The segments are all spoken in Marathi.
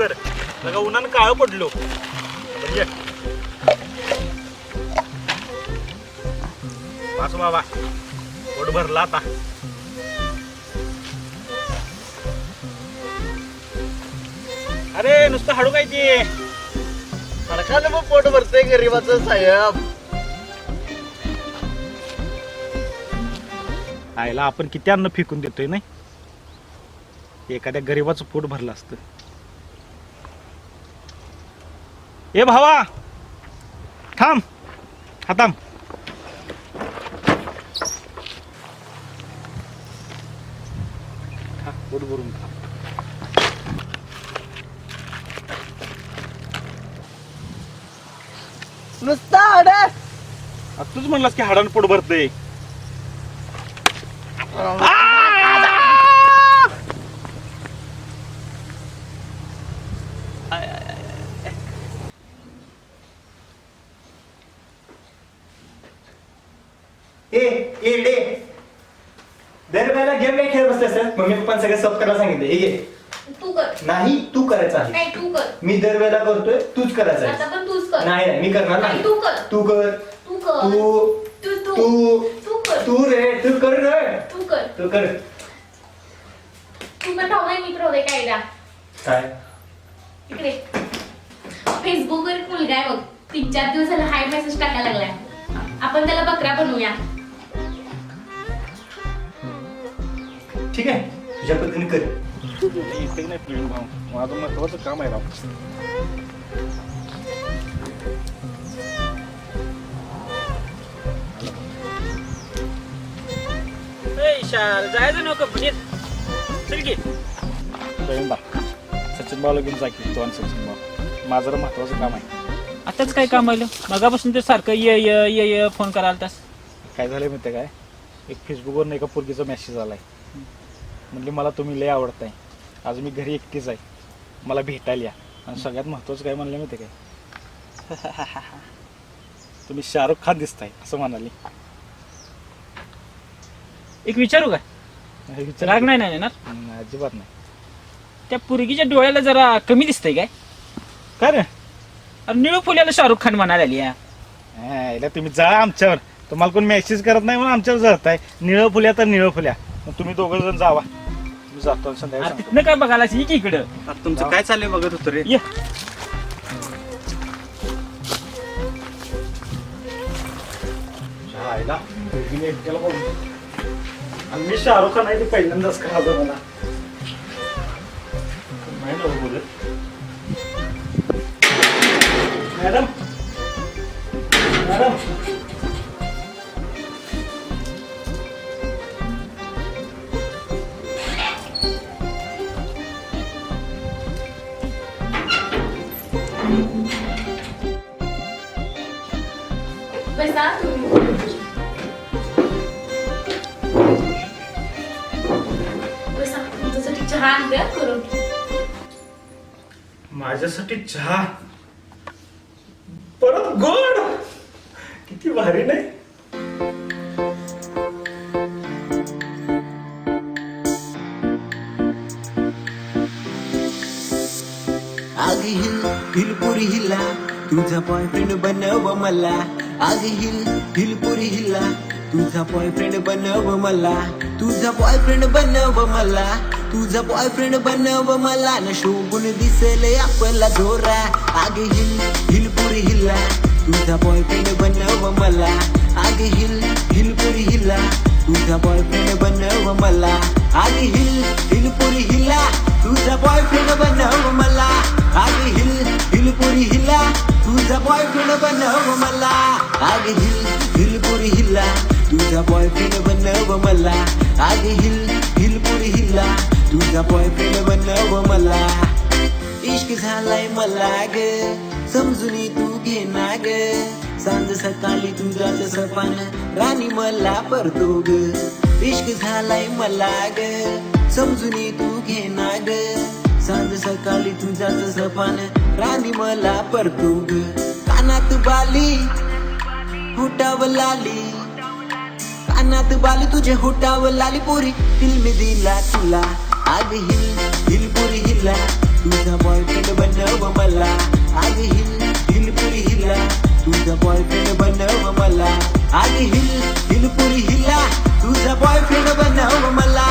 लवकर लगा उन्हानं काळं पडलो. ये बस बाबा पोट भरला आता. अरे नुसतं हाडू काय ते अडकालं मग पोट भरतंय गरीबाचं साहेब. आईला आपण किती अन्न फेकून देतोय नाही. एखाद्या गरीबाचं पोट भरलं असतं. ए भावा थांब हा थांब. खा, पोट भरून खा. नुसता आड तूच म्हणलास की हाडानं पोट भरतंय. दरवेळेला गेम काय खेळ बसले सर. मम्मी पप्पा सगळं सब करायला सांगितलं. हे घे. तू कर. नाही तू करायचं आहे. नाही तू कर. मी दरवेळेला करतोय तूच करायचं आता आहे. पण तूच कर. नाही नाही मी करणार नाही नाही. तू कर. तू कर. तू कर. तू तू तू तू तू कर. तू रे तू कर रे. तू कर. तू कर. तू पण ठेवलाय मी ठेवलंय कायदा. काय इकडे फेसबुक वर एक मुलगा आहे बघ. 3-4 दिवस झाला हाय मेसेज टाकायला लागलाय. आपण त्याला बकरा बनवूया. ठीक आहे तुझ्या पद्धतीने कर. इथे नाही पिळून भाऊ माझं महत्वाचं काम आहे राव. जायचं नको कंपनीत. चल की बा सचिन भाऊला घेऊन जा की. तो आणि सचिन भाऊ माझं जरा महत्वाचं काम आहे. आताच काय काम आलं मगापासून ते सारखं ये फोन करायला तास. काय झालंय माहिती काय एक फेसबुकवर एका पोरगीचा मेसेज आलाय. म्हणजे मला तुम्ही लय आवडताय. आज मी घरी एकटीच आहे. मला भेटायला या. आणि सगळ्यात महत्वाचं काय म्हणलं माहिती काय तुम्ही शाहरुख खान दिसताय असं म्हणाली. एक विचारू का राग नाही ना अजिबात नाही. त्या पुरगीच्या डोळ्याला जरा कमी दिसतंय काय. काय रे अरे निळू फुल्याला शाहरुख खान म्हणायला आली याला तुम्ही जा आमच्यावर. तुम्हाला कोण मेसेज करत नाही म्हणून आमच्यावर जाताय. निळं फुल्या तर निळं फुल्या. मग तुम्ही दोघं जण जावा. मी जातो संध्याकाळी. तिथनं काय बघायला की इकडं तुमचं काय चाललंय बघत होतो रे. ये आईला दोघीने एकट्याला बोलतो. आणि मी शाहरुख खान आहे ते पहिल्यांदाच खावं मला नाही ना बोलत. मॅडम मॅडम बसा तुम्ही. बसा तुमच्यासाठी चहा आणते करून. माझ्यासाठी चहा परत गोड. किती भारी नाही. आग हिल हिलपुरी हिला तुझा बॉयफ्रेंड बनव मला. आग हिल हिलपुरी हिला तुझा बॉयफ्रेंड बनव मला. तुझा बॉयफ्रेंड बनव मला. तुझा बॉयफ्रेंड बनव मला. न शोभून दिसले आपला जोरा. आग हिल हिलपुरी हिला तुझा बॉयफ्रेंड बनव मला. आग हिल हिलपुरी हिला तुझा बॉयफ्रेंड बनव मला. आग हिल हिलपुरी हिला तुझा बॉयफ्रेंड बनव मला. आग हिल हिलपुरी हिला तुझा बॉयफ्रेंड बनव मला. आग हिल हिलपुरी हिला तुझा बॉयफ्रेंड बनव मला. आग हिल हिलपुरी हिला तुझा बॉयफ्रेंड बनव मला. इश्क झालाय मला ग समजून तू घे ना ग. सांज सकाळी तुझ्याच सपान राणी मला परतो ग. इश्क झालाय मला ग समजून तू घे ना ग. सांज सकाळी तुझ्याच सपान राणी मला परतो ग. कानात बाली होटाव लाली. कानात बाली तुझे होटाव लाली पोरी फिल्म दिला तुला. आग हिल हिलपुरी हिला तुझा बॉयफ्रेंड बॉयफ्रेंड बनव मला आग हिलपुरी हिला तुझा बॉयफ्रेंड बनव मला आग हिलपुरी हिला तुझा बॉयफ्रेंड बनव मला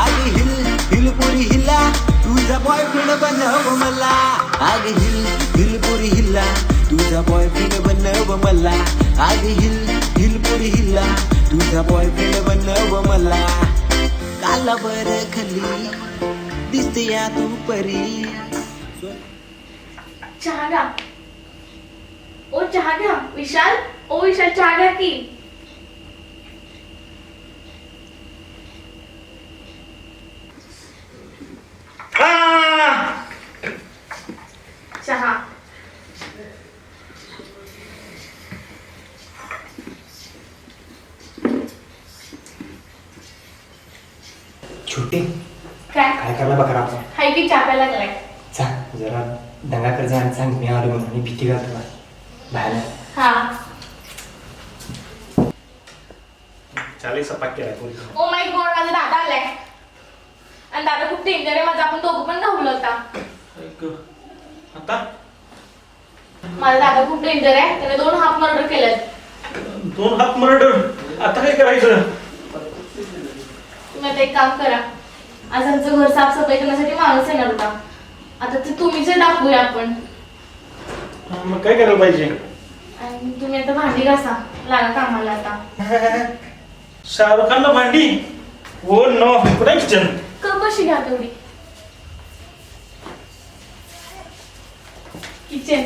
आग हिलपुरी हिला तुझा बॉयफ्रेंड बनव मला आग हिलपुरी हिला तुझा बॉयफ्रेंड बनव मला आग हिलपुरी हिला तुझा बॉयफ्रेंड बनव मला कालावर खाली दिसते या तू परी चहा घ्या. ओ चहा घ्या. विशाल, ओ विशाल, चहा घ्या की. चहा. छोटे काय काय करला बघा आपण हाय की चहा प्यायला लागलाय. जा जरा दंगा कर जा आणि सांग मी आलो म्हणून आणि भीती घालतो बाहेर हा. चालेल सपाक केलाय पोरी. ओ माय गॉड, माझा दादा आलाय. आणि दादा खूप डेंजर आहे माझा. आपण दोघं पण धावलो होता. आता माझा दादा खूप डेंजर आहे. त्याने 2 हाफ मर्डर केलेत. 2 हात मर्डर. आता काय करायचं? तुम्ही आता एक काम करा. आज आमचं घर साफसफाई करण्यासाठी माणूस येणार होता. आता ते तुम्हीच दाखवूया आपण. मग काय करायला पाहिजे? आणि तुम्ही आता भांडी घासा. लागा कामाला आता. शाहरुख खानला भांडी? हो नो. कुठे किचन? कशी घ्या तेवढी किचन.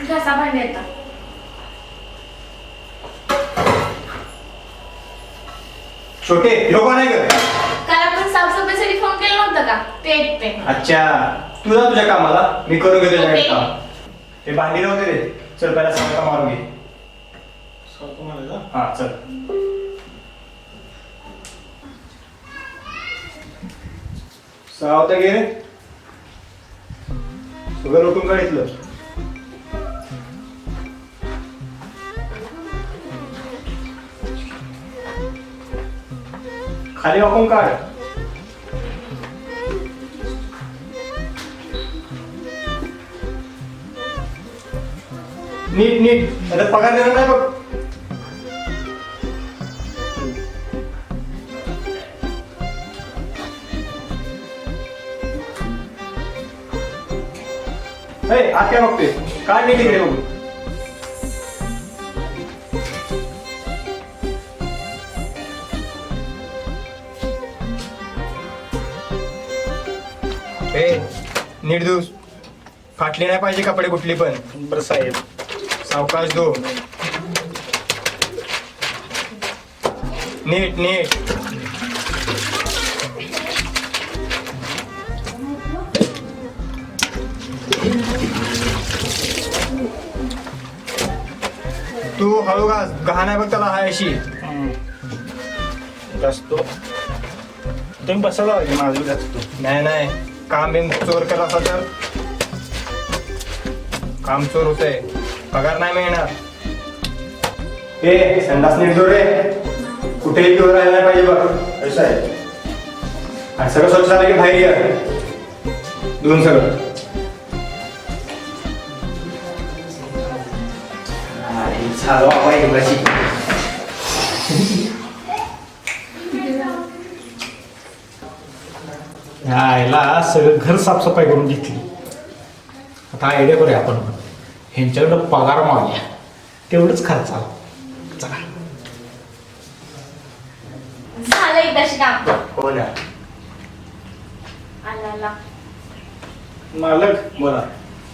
घासा भांडी आता. छोटे लोक नाही कर काल आपण साफसफाईसाठी फोन केला नव्हता का? ते एकटे. अच्छा तू जा तुझ्या कामाला मी करून घेतो ओके. तुझ्या काम हे भांडी नव्हते रे चल पहिला सांगा मारून घे हा चल सावता घे रे सगळं लुटून काढितलं खाली वाकून काढ नीट नीट आता पगार देणार नाही बघ आज काय बघतोय काय नाही तिकडे बघू नीट धुस फाटली नाही पाहिजे कपडे कुठली पण बरं साहेब. सावकाश धो नीट नीट तू हळू घास गहाण आहे बघ त्याला हाय अशी असतो तुम्ही बसायला पाहिजे. माझं बी असतो. नाही नाही काम बिन चोर केला असता तर काम चोर होतंय पगार नाही मिळणार ए संडास नीट रे कुठेही किंवा राहायला पाहिजे बघ असं आहे आणि सगळं स्वच्छ झालं की बाहेर या धुवून सगळं झालो बाबा इंग्रजी यायला सगळं घर साफसफाई करून घेतली. आता आयडिया करूया आपण ह्यांच्याकडं पगार मागूया तेवढंच खर्च आला. चला झालं एकदाशी काम. हो ना आला मालक बोला.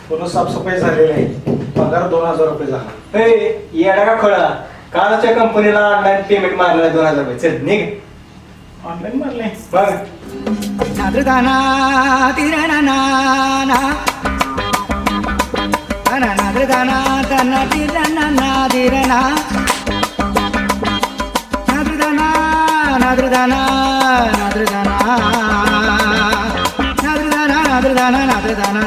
पूर्ण साफसफाई झालेली आहे. पगार 2000 रुपये झाला. येडा का खोळा कालच्या कंपनीला ऑनलाईन पेमेंट मारला 2000 रुपये चल निघ ऑनलाईन मारले. बघ नाद्रदाना तिरनाना नाद्रदाना दाना तिरनाना दिरना नाद्रदाना नाद्रदाना नाद्रदाना नाद्रदाना नाद्रदाना नाद्रदाना